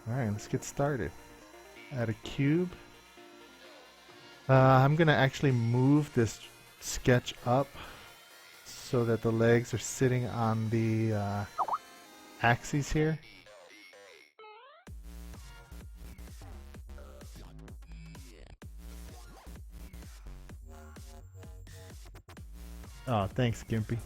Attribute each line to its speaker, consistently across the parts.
Speaker 1: Alright, let's get started. Add a cube. I'm going to actually move this sketch up so that the legs are sitting on the axes here. Oh, thanks, Gimpy.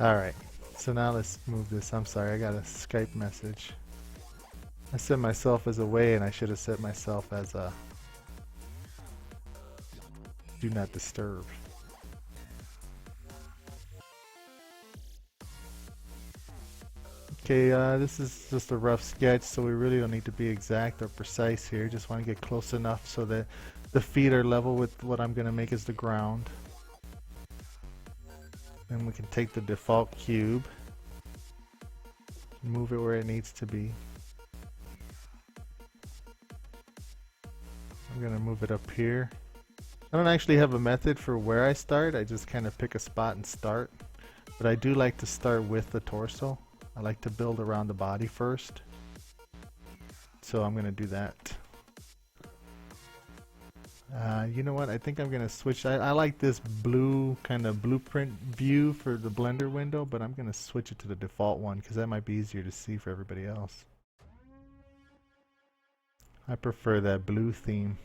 Speaker 1: Alright, so now let's move this. I'm sorry, I got a Skype message. I set myself as away and I should have set myself as a do not disturb. Okay, this is just a rough sketch, so we really don't need to be exact or precise here. Just want to get close enough so that the feet are level with what I'm going to make as the ground. Then we can take the default cube, move it where it needs to be. I'm going to move it up here. I don't actually have a method for where I start. I just kind of pick a spot and start. But I do like to start with the torso. I like to build around the body first. So I'm going to do that. You know what? I think I'm going to switch. I like this blue kind of blueprint view for the Blender window, but I'm going to switch it to the default one because that might be easier to see for everybody else. I prefer that blue theme.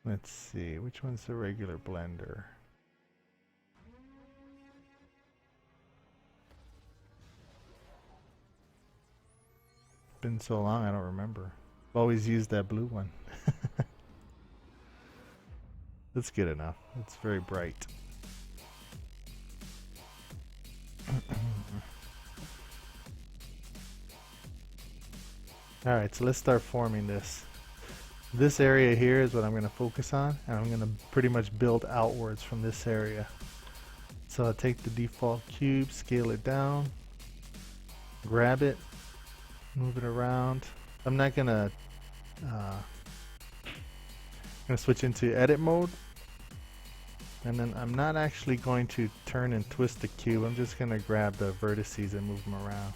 Speaker 1: Let's see, which one's the regular Blender? Been so long I don't remember. I've always used that blue one. That's good enough. It's very bright. Alright, so let's start forming this. This area here is what I'm going to focus on, and I'm going to pretty much build outwards from this area. So I'll take the default cube, scale it down, grab it, move it around. I'm not going to switch into edit mode, and then I'm not actually going to turn and twist the cube. I'm just going to grab the vertices and move them around.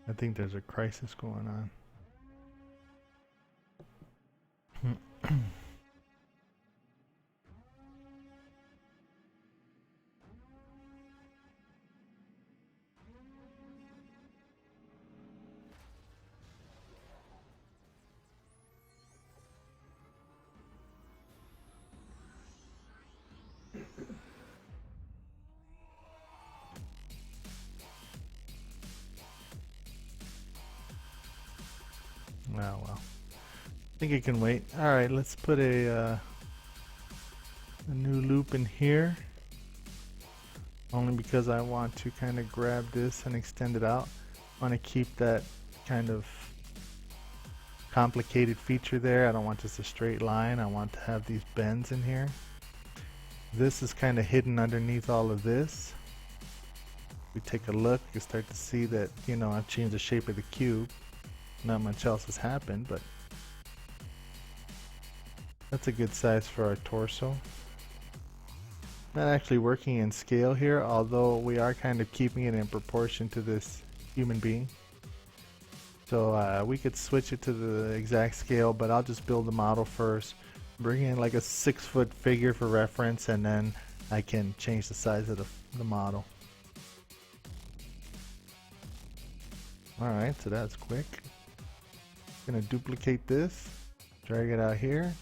Speaker 1: I think there's a crisis going on. Oh well. I think it can wait. Alright, let's put a new loop in here. Only because I want to kind of grab this and extend it out. I want to keep that kind of complicated feature there. I don't want just a straight line. I want to have these bends in here. This is kind of hidden underneath all of this. We take a look, you start to see that, you know, I've changed the shape of the cube. Not much else has happened, but that's a good size for our torso. Not actually working in scale here, although we are kind of keeping it in proportion to this human being. So we could switch it to the exact scale, but I'll just build the model first, bring in like a 6-foot figure for reference, and then I can change the size of the model. Alright, so that's quick. Gonna duplicate this, drag it out here.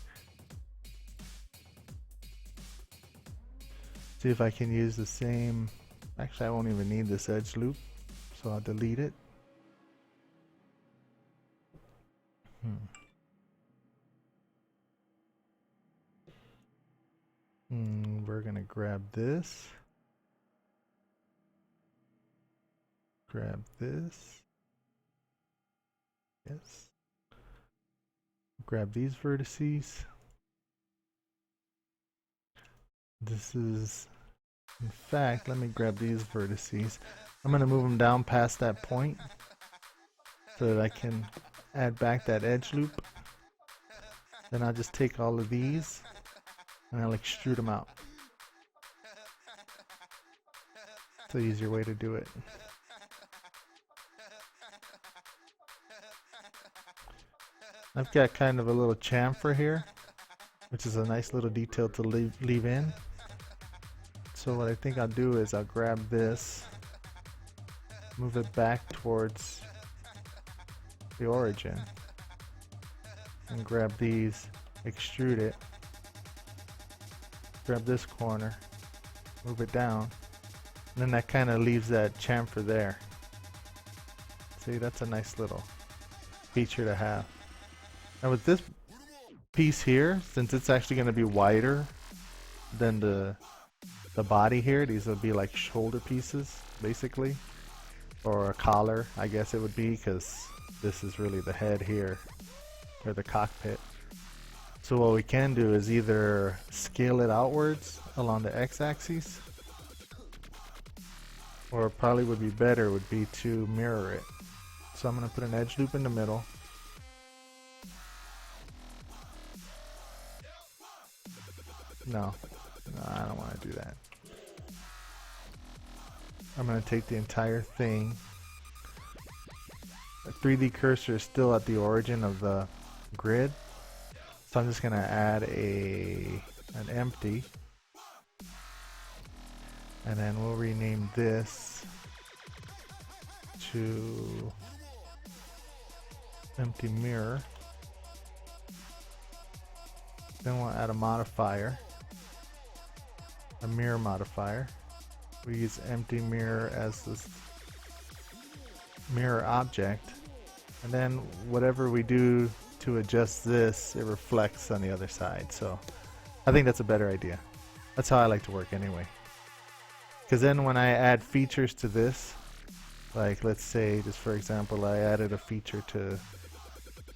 Speaker 1: See if I can use the same. Actually, I won't even need this edge loop, so I'll delete it. We're gonna grab this. Grab this. Yes. Grab these vertices. This is, in fact, let me grab these vertices. I'm going to move them down past that point so that I can add back that edge loop. Then I'll just take all of these and I'll extrude them out. It's an easier way to do it. I've got kind of a little chamfer here, which is a nice little detail to leave in. So what I think I'll do is I'll grab this, move it back towards the origin, and grab these, extrude it, grab this corner, move it down, and then that kind of leaves that chamfer there. See, that's a nice little feature to have. Now with this piece here, since it's actually going to be wider than the body here, these will be like shoulder pieces basically, or a collar I guess it would be, because this is really the head here, or the cockpit. So what we can do is either scale it outwards along the x-axis, or probably would be better would be to mirror it. So I'm going to put an edge loop in the middle. No, I don't want to do that. I'm going to take the entire thing. The 3D cursor is still at the origin of the grid, so I'm just going to add an empty, and then we'll rename this to empty mirror. Then we'll add a modifier, a mirror modifier. We use empty mirror as this mirror object, and then whatever we do to adjust this, it reflects on the other side. So I think that's a better idea. That's how I like to work anyway, because then when I add features to this, like let's say just for example I added a feature to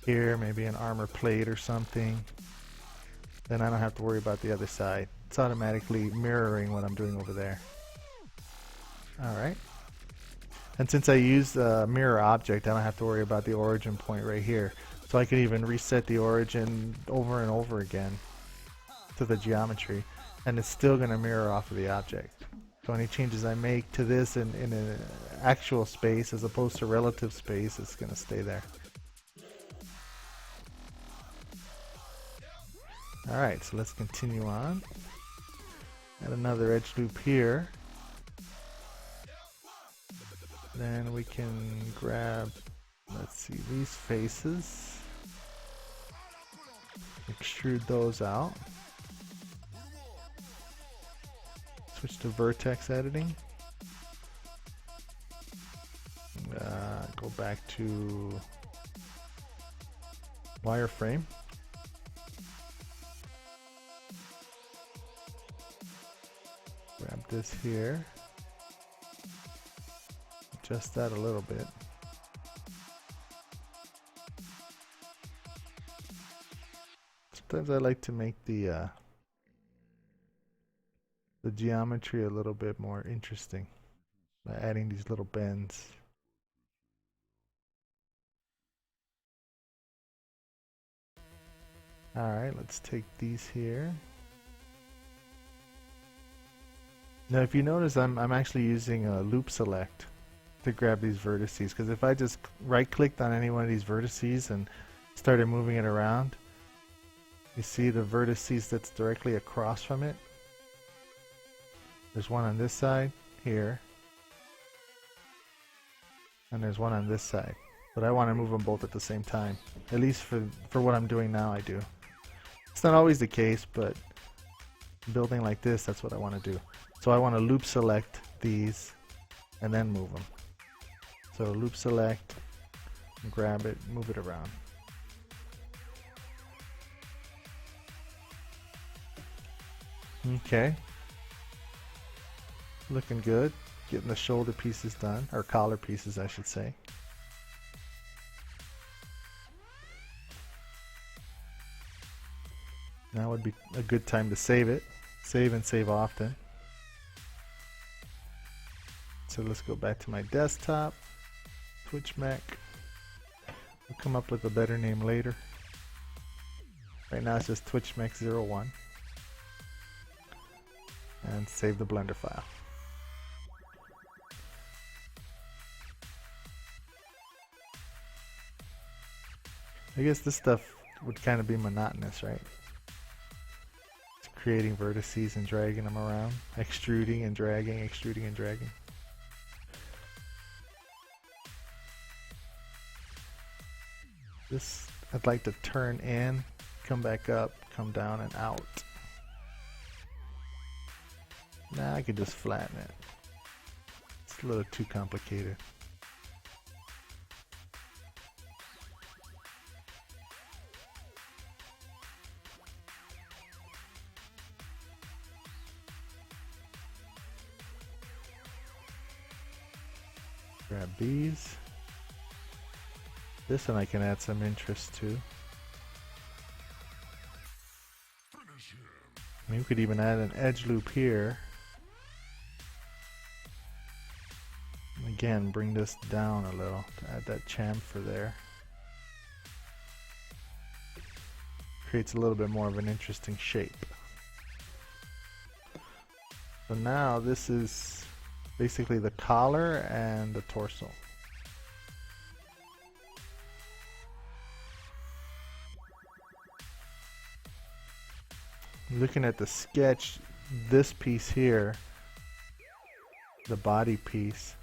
Speaker 1: here, maybe an armor plate or something, then I don't have to worry about the other side. It's automatically mirroring what I'm doing over there. Alright. And since I use the mirror object, I don't have to worry about the origin point right here. So I can even reset the origin over and over again to the geometry, and it's still going to mirror off of the object. So any changes I make to this in an actual space as opposed to relative space, it's going to stay there. Alright, so let's continue on. Add another edge loop here. Then we can grab, let's see, these faces. Extrude those out. Switch to vertex editing. Go back to wireframe. Grab this here. Adjust that a little bit. Sometimes I like to make the geometry a little bit more interesting by adding these little bends. Alright, let's take these here. Now if you notice, I'm actually using a loop select to grab these vertices, because if I just right clicked on any one of these vertices and started moving it around, you see the vertices that's directly across from it. There's one on this side here, and there's one on this side. But I want to move them both at the same time. At least for what I'm doing now, I do. It's not always the case, but building like this, that's what I want to do. So I want to loop select these and then move them. So loop select, grab it, move it around. Okay. Looking good. Getting the shoulder pieces done, or collar pieces I should say. Now would be a good time to save it. Save and save often. So let's go back to my desktop. Twitch Mech. We'll come up with a better name later. Right now it's just Twitch Mech 01. And save the Blender file. I guess this stuff would kind of be monotonous, right? It's creating vertices and dragging them around, extruding and dragging, extruding and dragging. This I'd like to turn in, come back up, come down and out. Nah, I could just flatten it. It's a little too complicated. Grab these. This one I can add some interest to. I mean, we could even add an edge loop here. And again, bring this down a little to add that chamfer there. Creates a little bit more of an interesting shape. So now this is basically the collar and the torso. Looking at the sketch, this piece here, the body piece,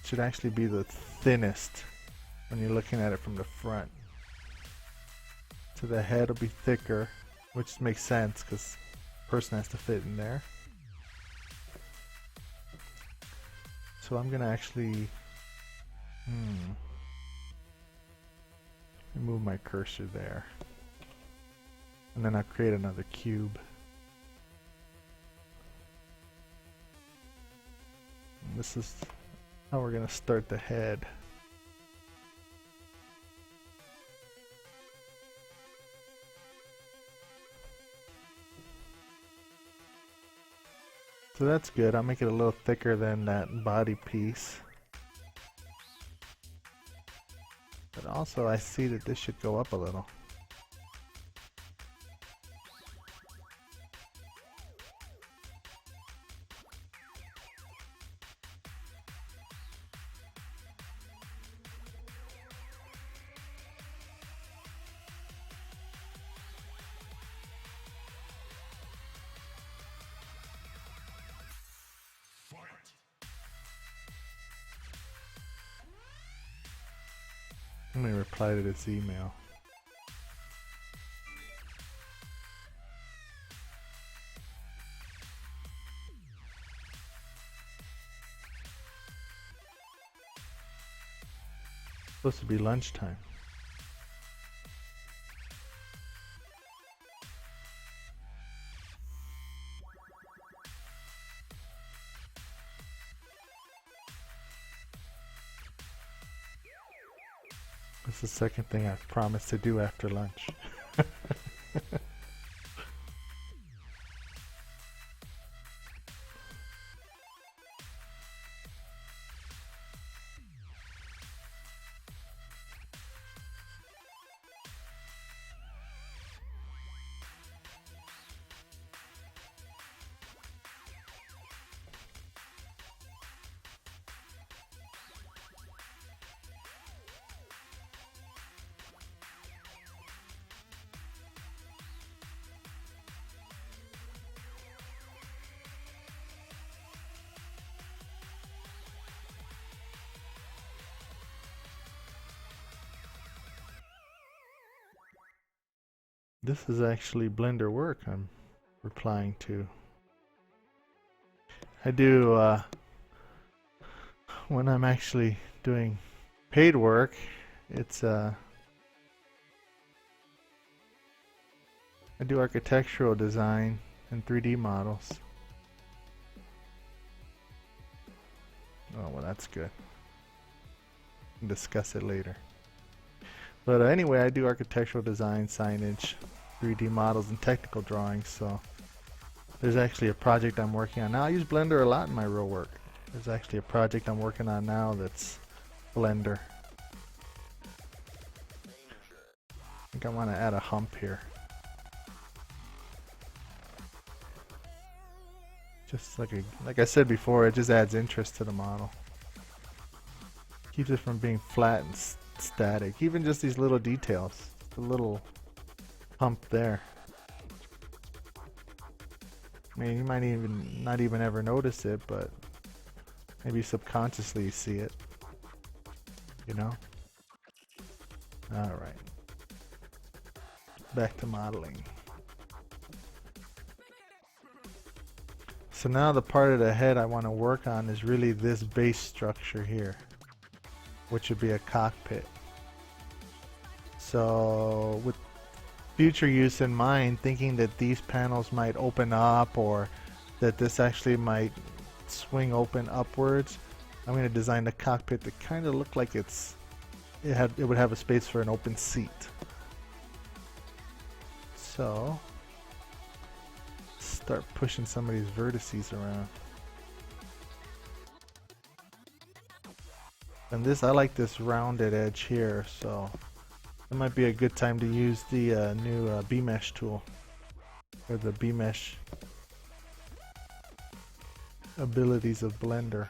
Speaker 1: should actually be the thinnest when you're looking at it from the front. So the head will be thicker, which makes sense because the person has to fit in there. So I'm gonna actually move my cursor there. And then I'll create another cube. And this is how we're going to start the head. So that's good. I'll make it a little thicker than that body piece. But also I see that this should go up a little. Let me reply to this email. Supposed to be lunchtime. That's the second thing I've promised to do after lunch. This is actually Blender work I'm replying to. I do, when I'm actually doing paid work, it's, I do architectural design and 3D models. Oh, well, that's good. We'll discuss it later. But anyway, I do architectural design, signage, 3D models, and technical drawings. So there's actually a project I'm working on now. I use Blender a lot in my real work. There's actually a project I'm working on now that's Blender. I think I want to add a hump here. Just like I said before, it just adds interest to the model. Keeps it from being flat and static. Even just these little details. The little hump there. I mean, you might even not even ever notice it, but maybe subconsciously you see it. You know? Alright. Back to modeling. So now the part of the head I want to work on is really this base structure here, which would be a cockpit. So with future use in mind, thinking that these panels might open up or that this actually might swing open upwards, I'm going to design the cockpit to kind of look like it would have a space for an open seat. So start pushing some of these vertices around. And this, I like this rounded edge here, so it might be a good time to use the new B-Mesh tool, or the B-Mesh abilities of Blender.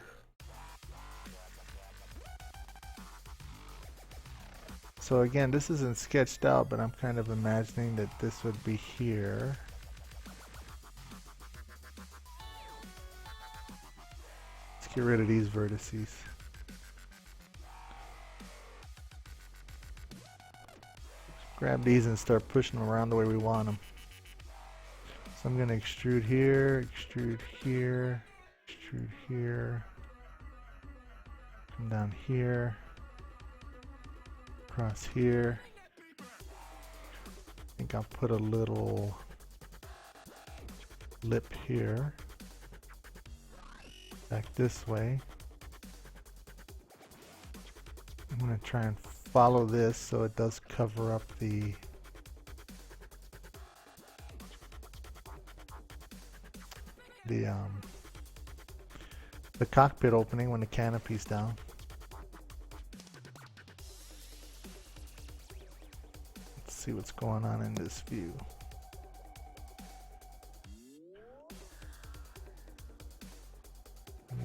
Speaker 1: So again, this isn't sketched out, but I'm kind of imagining that this would be here. Let's get rid of these vertices. Grab these and start pushing them around the way we want them. So I'm going to extrude here, extrude here, extrude here, come down here, across here. I think I'll put a little lip here, back this way. I'm going to try and follow this so it does cover up the cockpit opening when the canopy's down. Let's see what's going on in this view.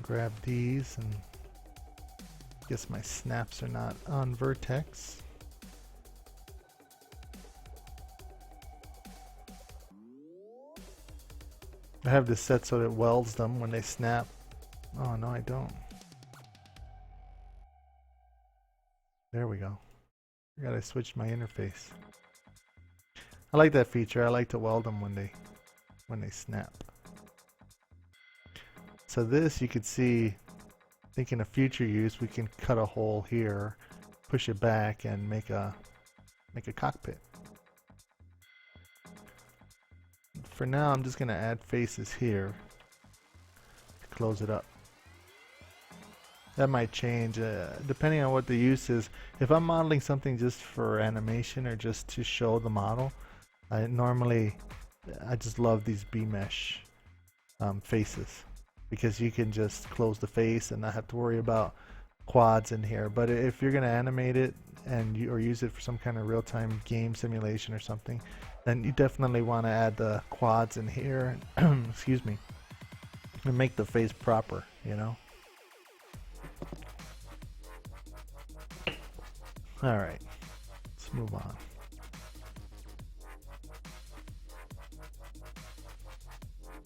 Speaker 1: Grab these, and guess my snaps are not on vertex. I have this set so that it welds them when they snap. Oh no, I don't. There we go. I gotta switch my interface. I like that feature. I like to weld them when they snap. So this, you could see, thinking of future use, we can cut a hole here, push it back, and make a cockpit. For now, I'm just going to add faces here to close it up. That might change depending on what the use is. If I'm modeling something just for animation or just to show the model, I just love these B-Mesh faces, because you can just close the face and not have to worry about quads in here. But if you're going to animate it or use it for some kind of real-time game simulation or something, then you definitely want to add the quads in here, excuse me, and make the face proper, you know. Alright, let's move on.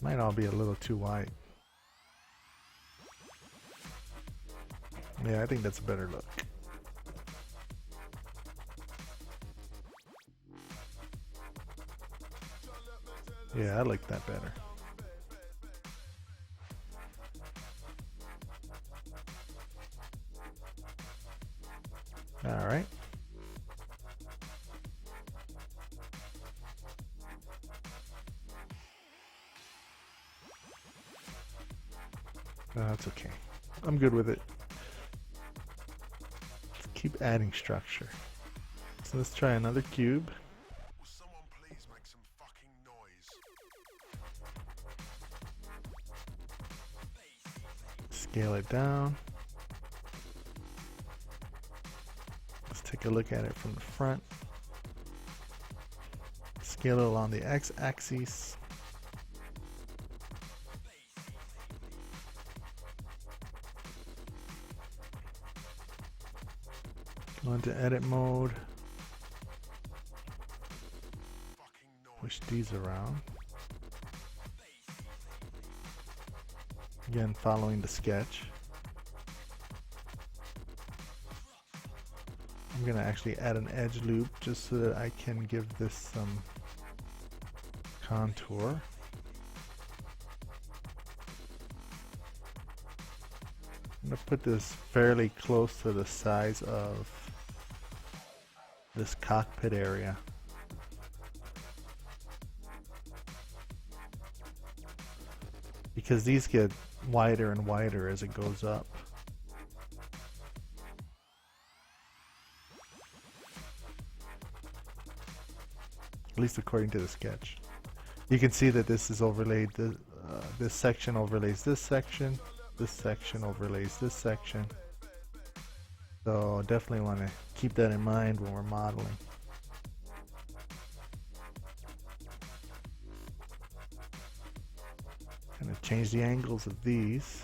Speaker 1: Might all be a little too wide. Yeah, I think that's a better look. Yeah, I like that better. All right. That's okay. I'm good with it. Let's keep adding structure. So let's try another cube.
Speaker 2: Will someone please make some fucking noise?
Speaker 1: Scale it down. Let's take a look at it from the front. Scale it along the x-axis. Go into edit mode. Push these around. Again, following the sketch. I'm going to actually add an edge loop just so that I can give this some contour. I'm going to put this fairly close to the size of this cockpit area. Because these get wider and wider as it goes up. At least according to the sketch. You can see that this is overlaid, this section overlays this section overlays this section. So definitely want to keep that in mind when we're modeling. Gonna change the angles of these.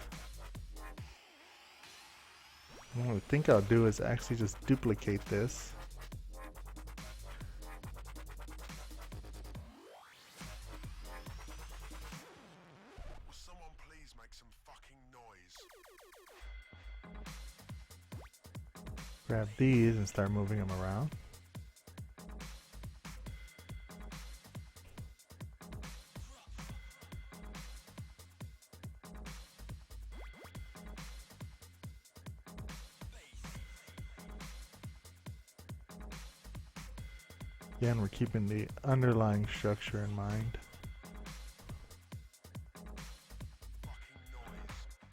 Speaker 1: What I think I'll do is actually just duplicate this.
Speaker 2: Will someone please make some fucking noise?
Speaker 1: Grab these and start moving them around. Again, we're keeping the underlying structure in mind.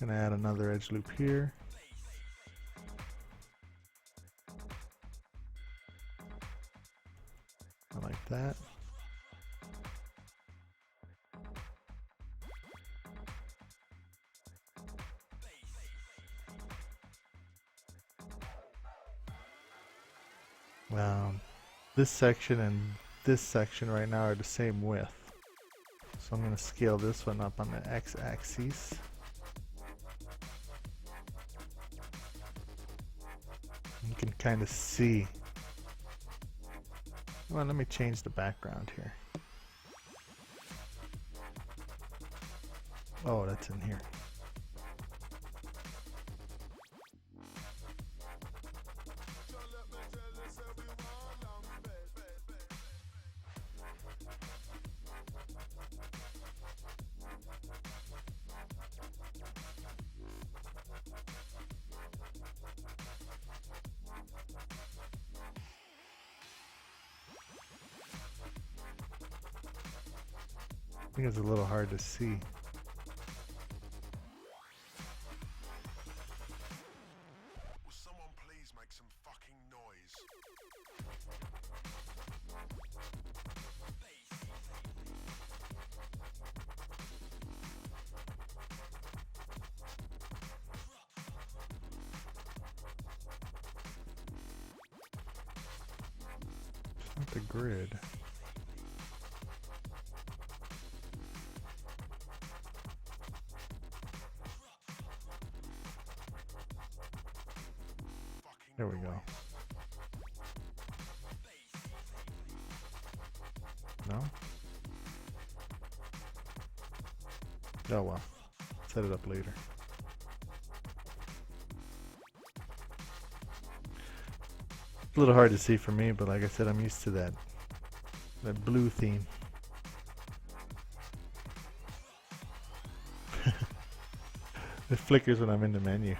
Speaker 1: Gonna add another edge loop here. I like that. This section and this section right now are the same width. So I'm going to scale this one up on the x-axis. You can kind of see. Well, let me change the background here. Oh, that's in here. I think it's a little hard to see.
Speaker 2: Will someone please make some fucking noise?
Speaker 1: It's not the grid. There we go. No? Oh well. Set it up later. It's a little hard to see for me, but like I said, I'm used to that blue theme. It flickers when I'm in the menu.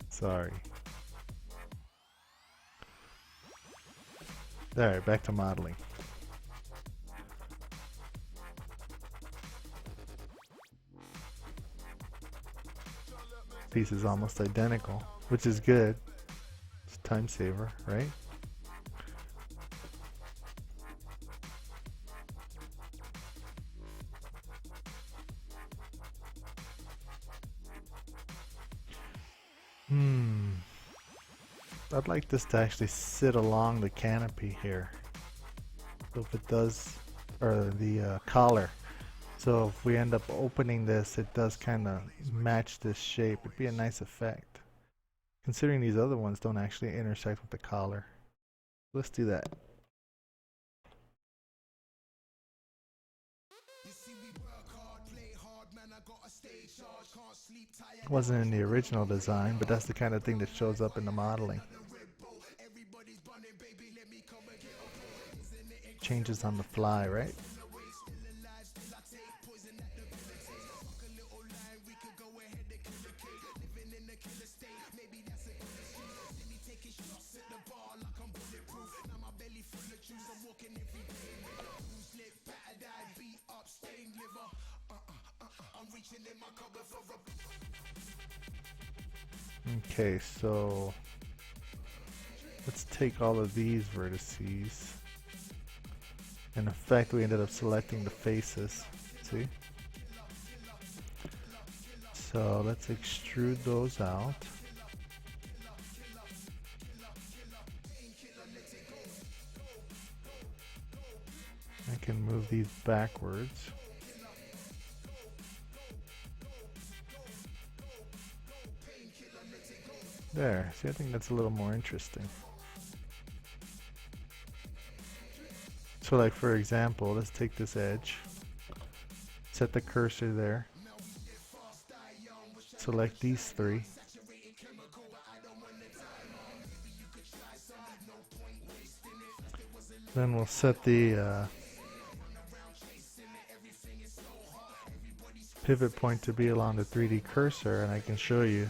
Speaker 1: Sorry. Alright, back to modeling. Piece is almost identical, which is good. It's a time saver, right? I'd like this to actually sit along the canopy here. So if it does, or the collar. So if we end up opening this, it does kind of match this shape. It'd be a nice effect. Considering these other ones don't actually intersect with the collar. Let's do that. Wasn't in the original design, but that's the kind of thing that shows up in the modeling. Changes on the fly, right? Okay, so let's take all of these vertices. In effect, we ended up selecting the faces. See? So let's extrude those out. I can move these backwards. There, see, I think that's a little more interesting. So like for example, let's take this edge, set the cursor there, select these three, then we'll set the pivot point to be along the 3D cursor, and I can show you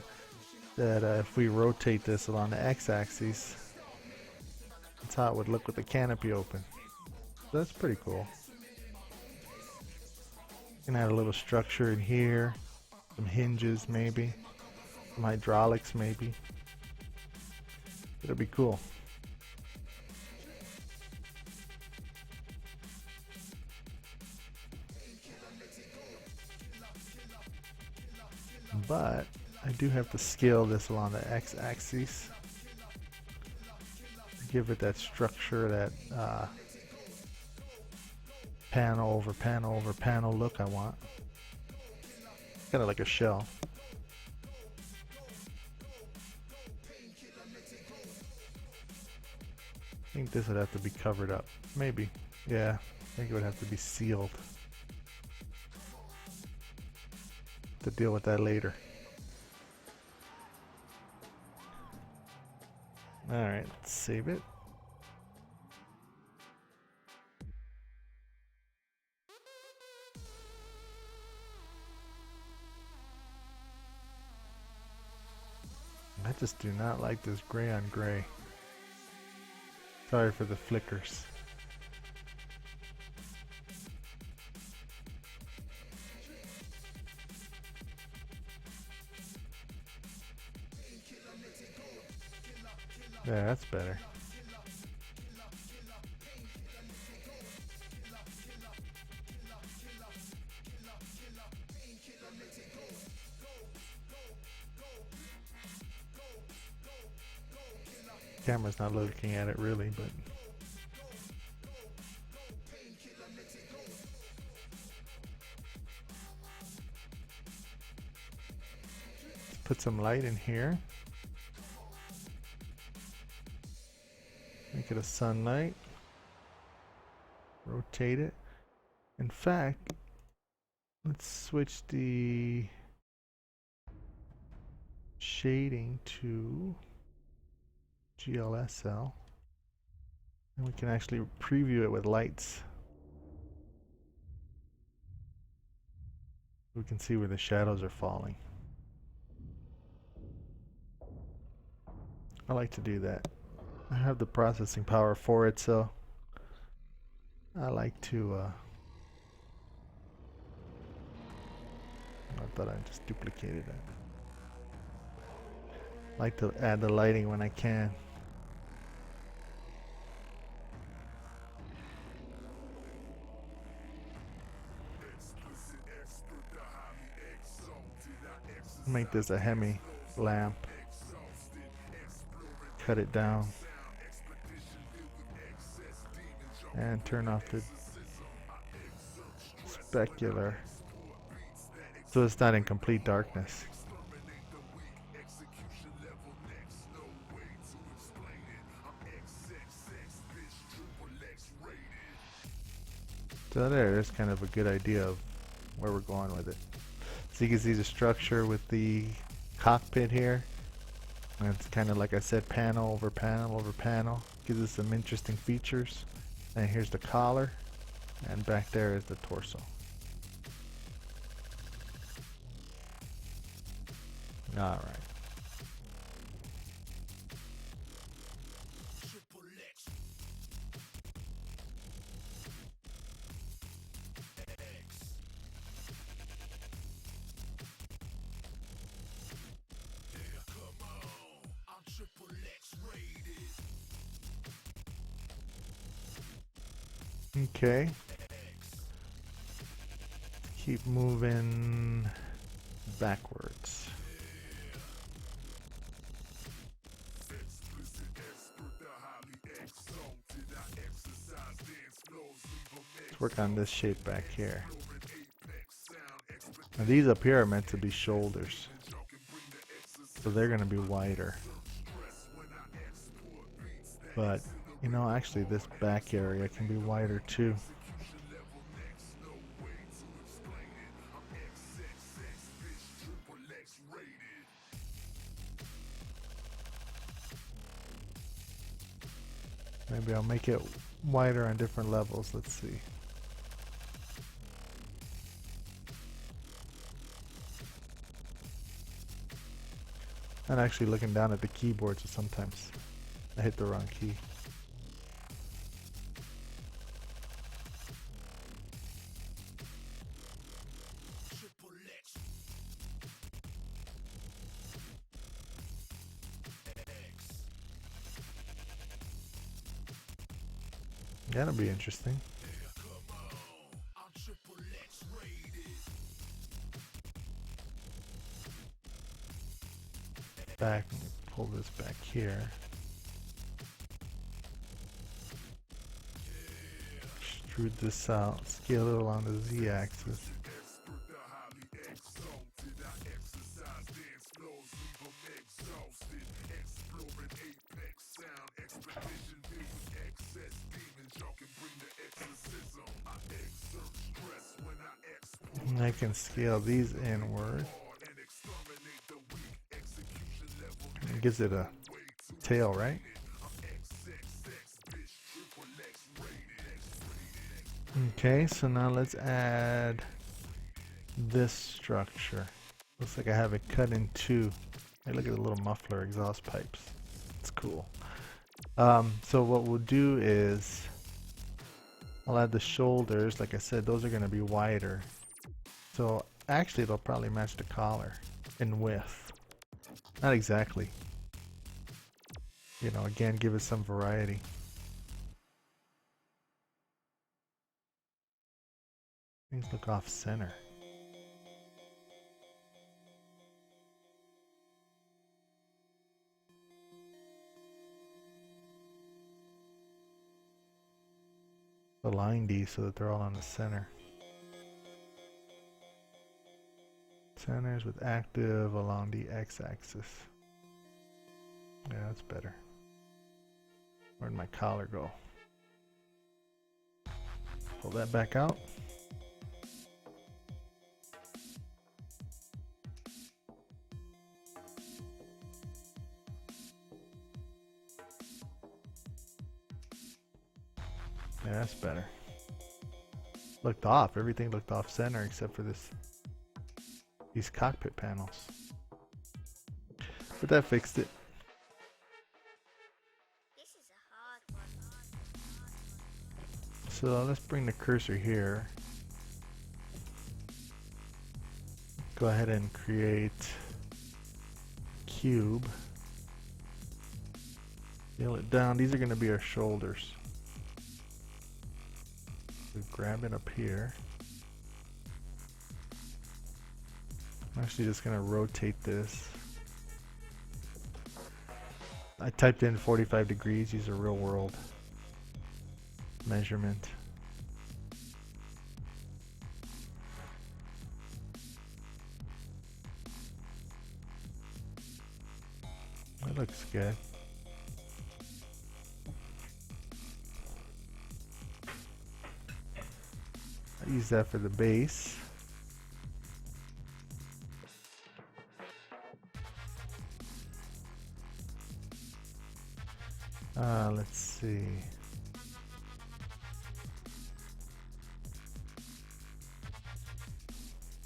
Speaker 1: that if we rotate this along the x-axis, that's how it would look with the canopy open. So that's pretty cool. You can add a little structure in here, some hinges maybe, some hydraulics maybe. It'll be cool. But I do have to scale this along the x-axis to give it that structure, that panel over panel over panel look I want. Kind of like a shell. I think this would have to be covered up. Maybe. Yeah, I think it would have to be sealed. To deal with that later. Alright, let's save it. I just do not like this gray on gray. Sorry for the flickers. Yeah, that's better. Camera's not looking at it really, but let's put some light in here. Make it a sunlight. Rotate it. In fact, let's switch the shading to GLSL. And we can actually preview it with lights. We can see where the shadows are falling. I like to do that. I have the processing power for it, so I like to I thought I just duplicated that. I like to add the lighting when I can. Make this a Hemi lamp. Cut it down. And turn off the specular so it's not in complete darkness. So there's kind of a good idea of where we're going with it. So you can see the structure with the cockpit here. And it's kind of like I said, panel over panel over panel. Gives us some interesting features. And here's the collar. And back there is the torso. Alright. Okay. Keep moving backwards. Let's work on this shape back here. Now these up here are meant to be shoulders, so they're going to be wider. But, you know, actually this back area can be wider too. Maybe I'll make it wider on different levels. Let's see. I'm actually looking down at the keyboard, so sometimes I hit the wrong key. That'll be interesting. Back, pull this back here. Extrude this out, scale it along the z-axis. And I can scale these inward. It gives it a tail, right? Okay, so now let's add this structure. Looks like I have it cut in two. Hey, look at the little muffler exhaust pipes. It's cool. So what we'll do is I'll add the shoulders. Like I said, those are going to be wider. So actually they'll probably match the collar in width. Not exactly. You know, again, give it some variety. Things look off center. Align these so that they're all on the center. Centers with active along the x-axis. Yeah, that's better. Where'd my collar go? Pull that back out. looked off. Everything looked off center except for these cockpit panels. But that fixed it.
Speaker 3: This is a hard one.
Speaker 1: So let's bring the cursor here. Go ahead and create cube. Scale it down. These are going to be our shoulders. We grab it up here. I'm actually just going to rotate this. I typed in 45 degrees. Use a real world measurement. That looks good. I use that for the base. Let's see.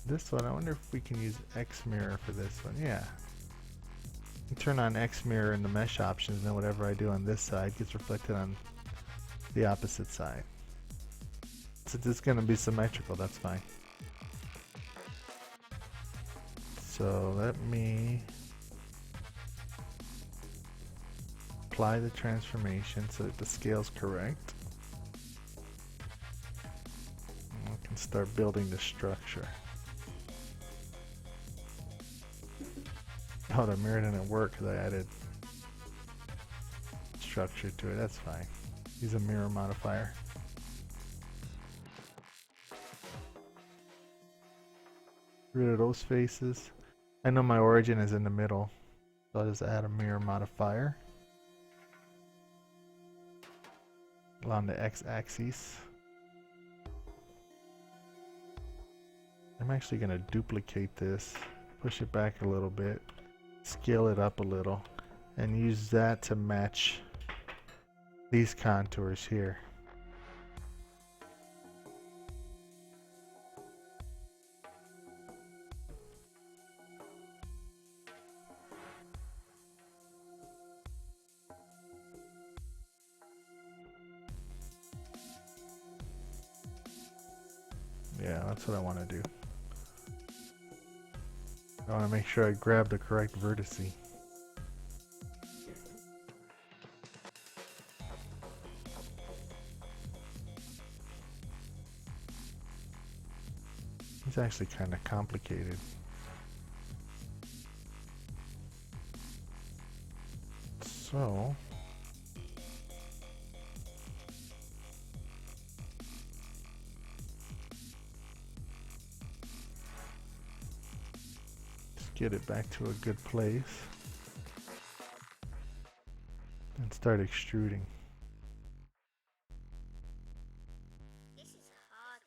Speaker 1: This one, I wonder if we can use X mirror for this one. Yeah. You turn on X mirror in the mesh options, and then whatever I do on this side gets reflected on the opposite side. So it's going to be symmetrical, that's fine. So let me apply the transformation so that the scale's correct. And we can start building the structure. Oh, the mirror didn't work because I added structure to it. That's fine. Use a mirror modifier. Get rid of those faces. I know my origin is in the middle, so I'll just add a mirror modifier along the x-axis. I'm actually going to duplicate this, push it back a little bit, scale it up a little, and use that to match these contours here. Yeah, that's what I want to do. I want to make sure I grab the correct vertice. It's actually kind of complicated. So get it back to a good place and start extruding.
Speaker 3: This is a hard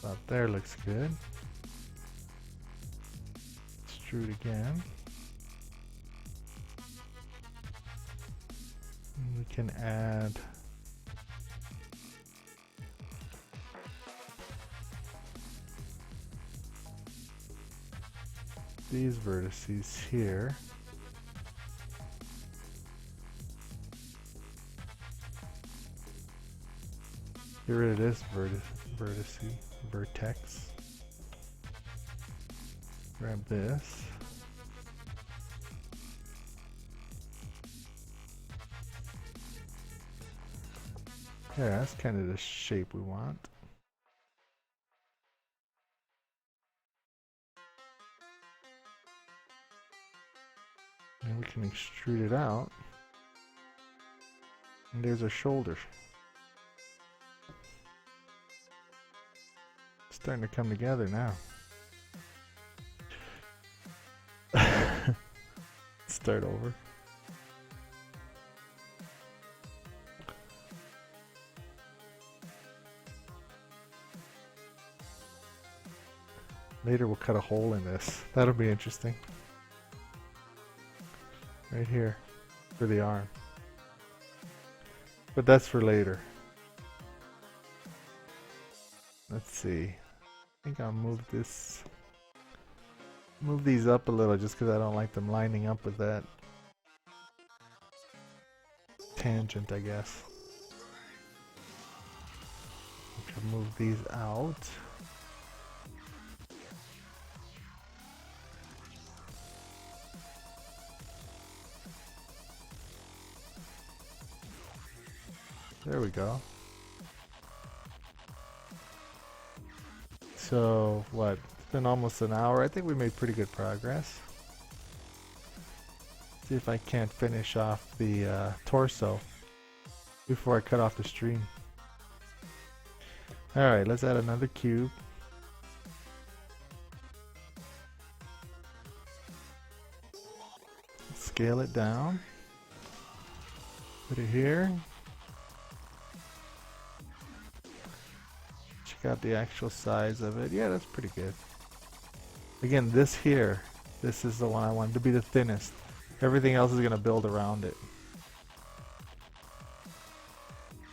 Speaker 3: one.
Speaker 1: About there looks good. Extrude again. And we can add these vertices here. Get rid of this vertex. Grab this. Yeah, that's kind of the shape we want. And we can extrude it out. And there's our shoulder. It's starting to come together now. Start over. Later we'll cut a hole in this. That'll be interesting. Right here for the arm. But that's for later. Let's see. I think I'll move these up a little just because I don't like them lining up with that tangent, I guess. Move these out. There we go. So what? It's been almost an hour. I think we made pretty good progress. See if I can't finish off the torso before I cut off the stream. Alright, let's add another cube. Scale it down. Put it here. Check out the actual size of it. Yeah, that's pretty good. Again, this here, this is the one I wanted to be the thinnest. Everything else is going to build around it.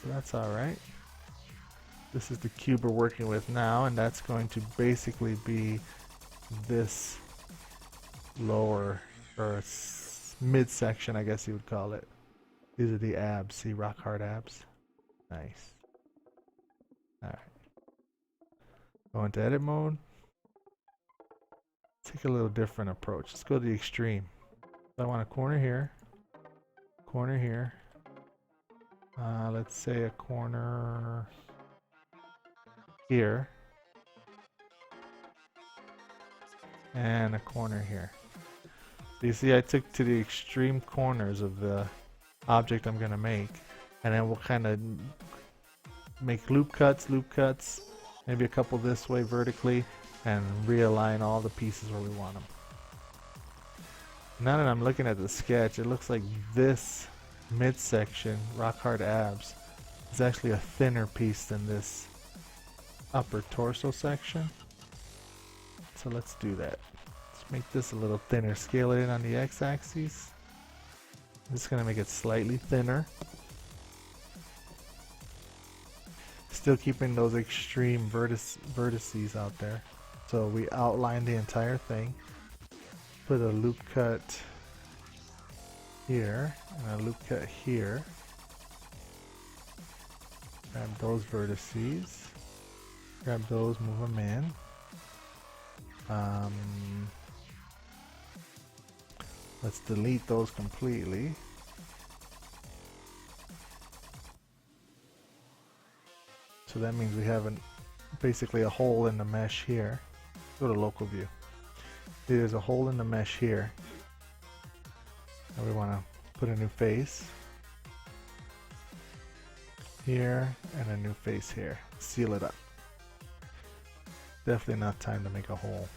Speaker 1: So that's alright. This is the cube we're working with now, and that's going to basically be this lower, or midsection, I guess you would call it. These are the abs. See, rock hard abs? Nice. Alright. Go into edit mode. Take a little different approach. Let's go to the extreme. So I want a corner here. Corner here. Let's say a corner here. And a corner here. So you see I took to the extreme corners of the object I'm going to make. And then we'll kind of make loop cuts, maybe a couple this way vertically, and realign all the pieces where we want them. Now that I'm looking at the sketch, it looks like this midsection, rock hard abs, is actually a thinner piece than this upper torso section. So let's do that. Let's make this a little thinner. Scale it in on the x-axis. I'm just going to make it slightly thinner. Still keeping those extreme vertices out there. So we outline the entire thing. Put a loop cut here and a loop cut here. Grab those vertices. Grab those, move them in. Let's delete those completely. So that means we have basically a hole in the mesh here. Go to local view. There's a hole in the mesh here. And we want to put a new face here and a new face here. Seal it up. Definitely not time to make a hole.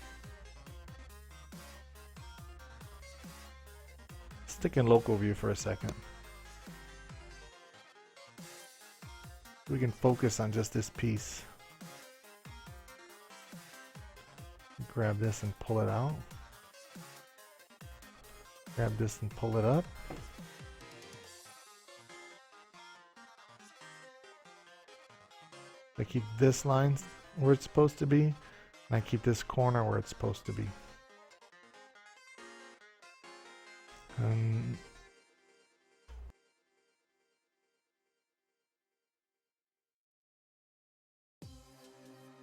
Speaker 1: Stick in local view for a second. We can focus on just this piece. Grab this and pull it out. Grab this and pull it up. I keep this line where it's supposed to be, and I keep this corner where it's supposed to be.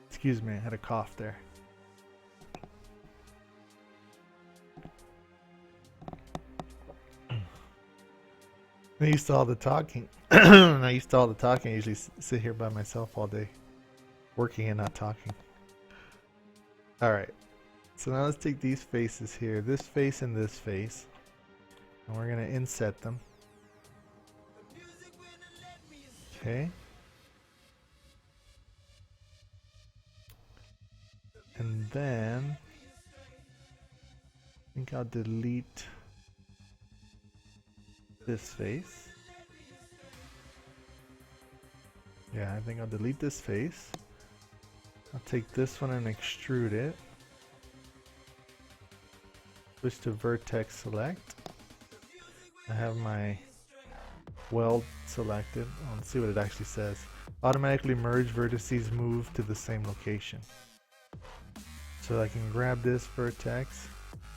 Speaker 1: Excuse me, I had a cough there. I used to all the talking. I usually sit here by myself all day, working and not talking. Alright, so now let's take these faces here, this face and this face, and we're going to inset them. Okay. And then I think I'll delete this face. Yeah, I think I'll delete this face. I'll take this one and extrude it. Switch to vertex select. I have my weld selected. Let's see what it actually says. Automatically merge vertices move to the same location. So I can grab this vertex,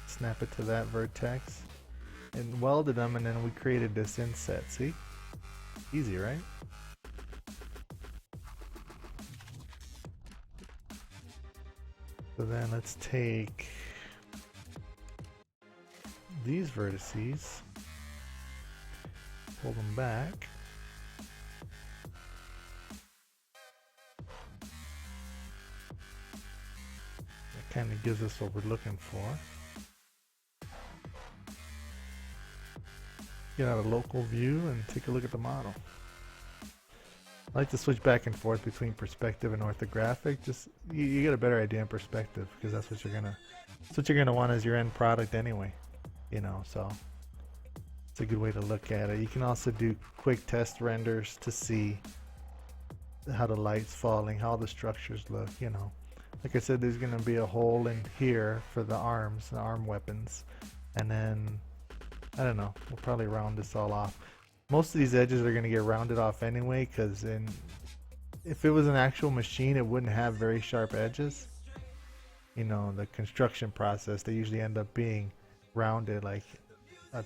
Speaker 1: snap it to that vertex, and welded them, and then we created this inset. See? Easy, right? So then let's take these vertices, pull them back. That kind of gives us what we're looking for. Get out a local view and take a look at the model. I like to switch back and forth between perspective and orthographic. Just you get a better idea in perspective, because that's what you're gonna want as your end product anyway. You know, so it's a good way to look at it. You can also do quick test renders to see how the light's falling, how the structures look. You know, like I said, there's gonna be a hole in here for the arms, the arm weapons, and then I don't know. We'll probably round this all off. Most of these edges are going to get rounded off anyway, because if it was an actual machine, it wouldn't have very sharp edges. You know, the construction process, they usually end up being rounded, like a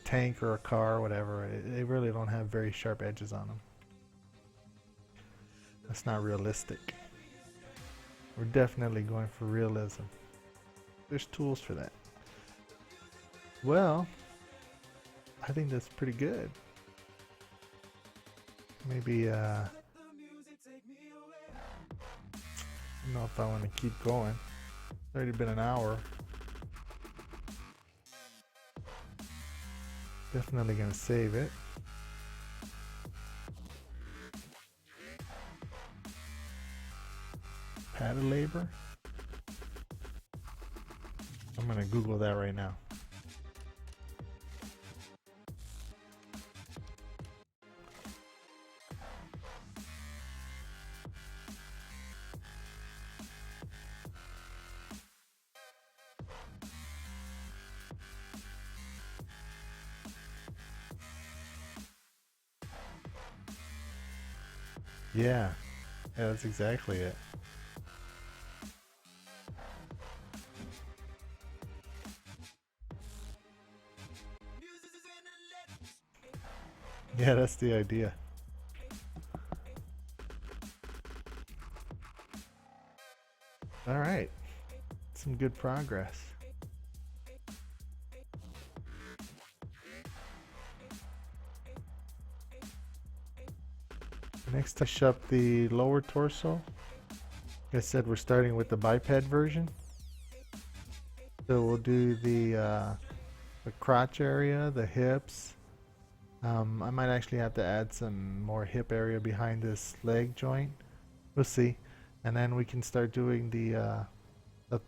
Speaker 1: tank or a car or whatever. They really don't have very sharp edges on them. That's not realistic. We're definitely going for realism. There's tools for that. Well, I think that's pretty good. Maybe I don't know if I want to keep going. It's already been an hour. Definitely gonna save it. Padded labor. I'm gonna Google that right now. Yeah, that's exactly it. Yeah, that's the idea. All right, some good progress. Next, touch up the lower torso. Like I said, we're starting with the biped version. So we'll do the crotch area, the hips. I might actually have to add some more hip area behind this leg joint. We'll see. And then we can start doing the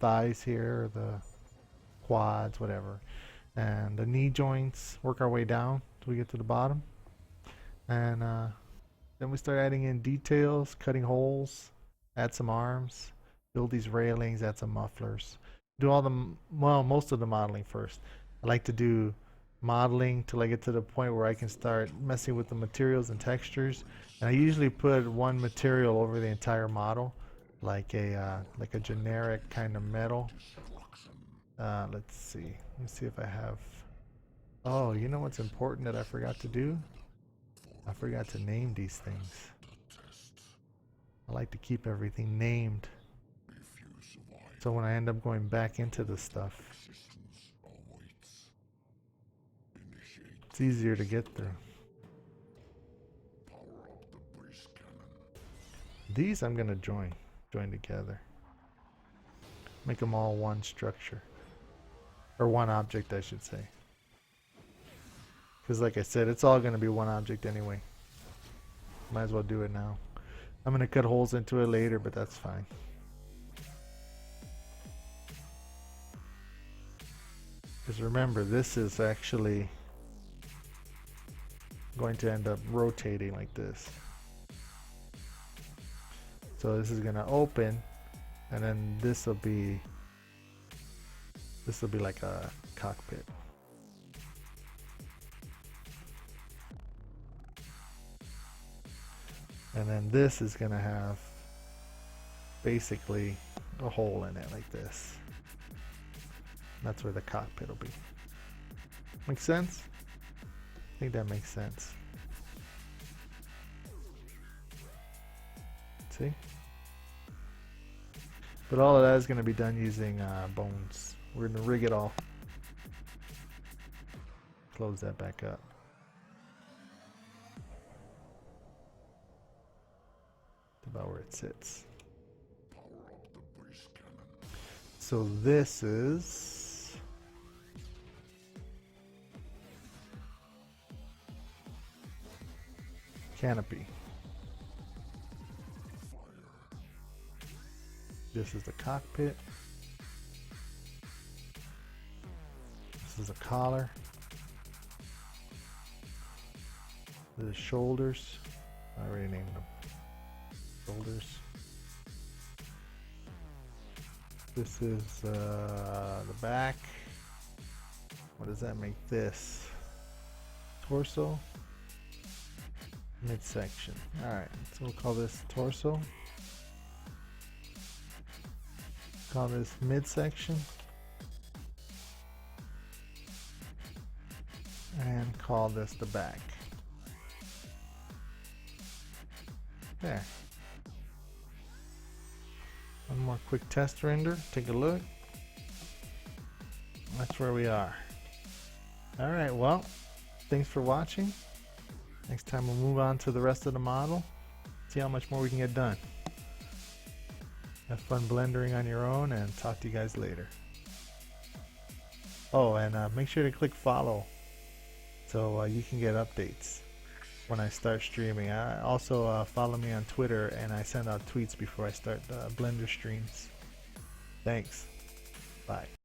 Speaker 1: thighs here, or the quads, whatever. And the knee joints, work our way down till we get to the bottom. And then we start adding in details, cutting holes, add some arms, build these railings, add some mufflers. Do all the, well, most of the modeling first. I like to do modeling till I get to the point where I can start messing with the materials and textures. And I usually put one material over the entire model, like a generic kind of metal. Let's see. Let me see if I have. Oh, you know what's important that I forgot to do? I forgot to name these things. I like to keep everything named, so when I end up going back into the stuff, it's easier to get through. These I'm gonna join together. Make them all one structure. Or one object, I should say. Because like I said, it's all gonna be one object anyway. Might as well do it now. I'm gonna cut holes into it later, but that's fine. Because remember, this is actually going to end up rotating like this. So this is gonna open, and then this will be like a cockpit. And then this is going to have basically a hole in it like this. That's where the cockpit will be. Make sense? I think that makes sense. See? But all of that is going to be done using bones. We're going to rig it all. Close that back up. That's about where it sits. So this is canopy. This is the cockpit. This is a collar. This is shoulders. I already named them. Shoulders. This is the back. What does that make this? Torso. Midsection. Alright, so we'll call this torso. Call this midsection. And call this the back. There. One more quick test render. Take a look. That's where we are. Alright, well, thanks for watching. Next time we'll move on to the rest of the model. See how much more we can get done. Have fun blendering on your own, and talk to you guys later. Oh, and make sure to click follow so you can get updates when I start streaming. Also follow me on Twitter, and I send out tweets before I start Blender streams. Thanks. Bye.